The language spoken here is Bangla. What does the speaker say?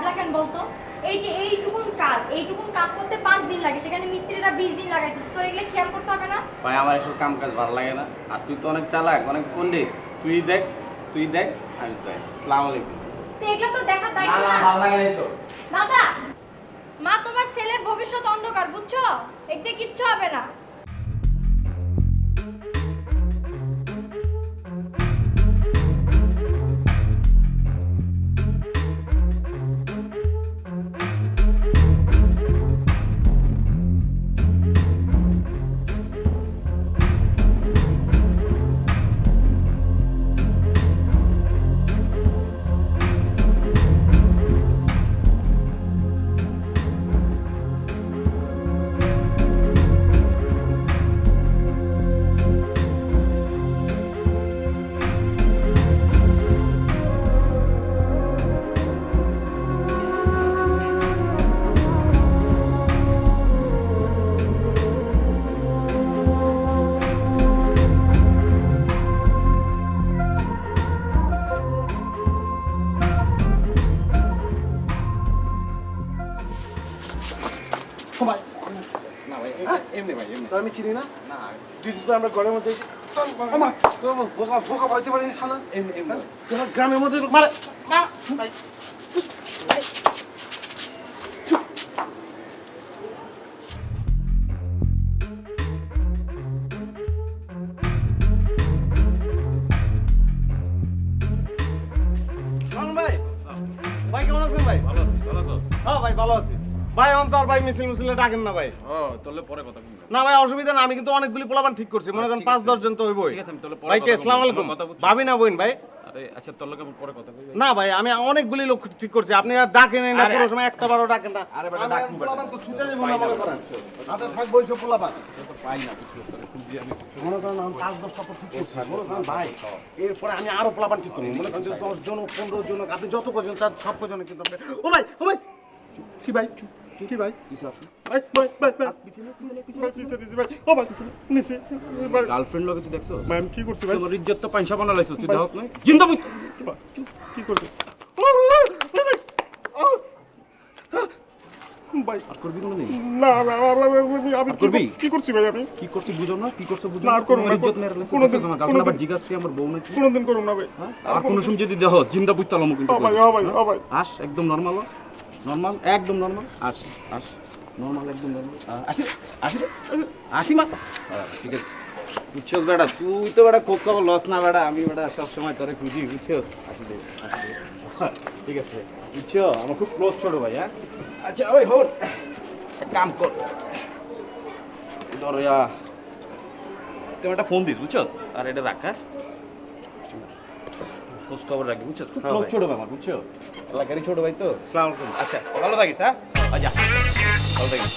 ঘাবলা কেন বলতো? এই যে এইটুকুন কাজ করতে 5 দিন লাগে, সেখানে মিস্ত্রিরা 20 দিন লাগাইতেছে। তোর এগুলো খেয়াল করতে হবে না? ভাই আমার এসব কাম কাজ ভালো লাগে না। আর তুই তো অনেক চালাক, অনেক পণ্ডিত। তুই দেখ আমি চাই। আসসালামু আলাইকুম। তো এগুলো তো দেখার দায়িত্ব না না। ভালো লাগে না এসব। দাদা, মা তোমার ছেলের ভবিষ্যৎ অন্ধকার, বুঝছো? এতে কিচ্ছু হবে না। ভাই না ভাই এমনি ভাই এমনি। তোর আমি চিনি না না তুই তো আমরা ঘরের মধ্যে বোকা বলতে পারিস না এমনি এমনি। তোর গ্রামের মধ্যে মারে না ভাই ভাই ভাই কেমন আছেন ভাই? ভালো আছি, ভালো আছো? হ্যাঁ ভাই ভালো আছি ভাই। অন্তর ভাই মিছিলে ডাকেন না ভাই। ও তাহলে পরে কথা বলবো। না ভাই অসুবিধা না, আমি কিন্তু অনেকগুলি পোলাপান ঠিক করছি, মনে করেন ঠিক আছে। 5-10 জন তো হইবই। ঠিক আছে আমি তাহলে পরে ভাই কে কথা বলবো। আসসালামু আলাইকুম। কথা বলছি। ভাবি না বোন ভাই? আরে আচ্ছা তোর লোকে পরে কথা বলবো। না ভাই আমি অনেকগুলি লোক ঠিক করছি, আপনি আর ডাকেন না আরে, পুরো সময় একটা বারও ডাকেন না। আরে বেটা আমি ডাকবো বেটা। পোলাপান তো ছুটে যাবো না পাই না, মনে করেন। বুঝছো? হাতে থাকবো ওইসব পোলাপান। তো পাই না কিছু করে খুঁজি আমি। মনে করেন আমি 5-10টা তো ঠিক করছি, মনে করেন ভাই এরপরে আমি আরো পোলাপান ঠিক করবো, মনে করেন যে 10 জন 15 জন আপনি যত কজন তার সব কজনে কিন্তু আপনি ও ভাই কি ভাই কি ভাই কিছু আপনি ভাই ভাই ভাই ও ভাই নিচে ভাই গার্লফ্রেন্ড লগে তুই দেখছো? ভাই আমি কি করছি ভাই? তোর ইজ্জত তো পাঁচশো বানালাইছিস তুই ভাই। দেখছ না? জিন্দা বুঝ। কি করবে ভাই আর করবি কোনো দিন? না না আমি করবি? কি করছি ভাই? আমি কি করছিস বুঝো না? কি করছিস বুঝো না, না? আর করবো না, ইজ্জত মেরে লাইছিস। কোনোদিন- দেখছিস আমার কালকে কোনোদিন- আবার জিজ্ঞাসা আমার বউ নাকি? কোনোদিন করুন না ভাই। আর কোনো সময় যদি দেখো জিন্দা বুঝ তালামো কিন্তু। ও ভাই ও ভাই ও ভাই আস একদম নরমাল নরমাল একদম নরমাল আস আস নরমাল একদম নরমাল আসি আসি আসি মা ঠিক আছে বুঝছস বেটা তুই তো বেটা খুব খবর লস না বেটা আমি বেটা সব সময় তোরে খুঁজি বুঝছস আসি দে ঠিক আছে বুঝছো আমার খুব ক্লোজ ছোট ভাই হ্যাঁ আচ্ছা ওই হোর এক কাম কর ধর তুই একটা ফোন দিস বুঝছস আর এটা রাখ হ্যাঁ খোঁজ খবর রাখবি বুঝছো খুব হ্যাঁ ক্লোজ ভাই। ছোট ভাই আমার বুঝছো এলাকারই ছোট ভাই তো আসসালামু আলাইকুম। আচ্ছা ভালো থাকিস হ্যাঁ আচ্ছা ভালো থাকিস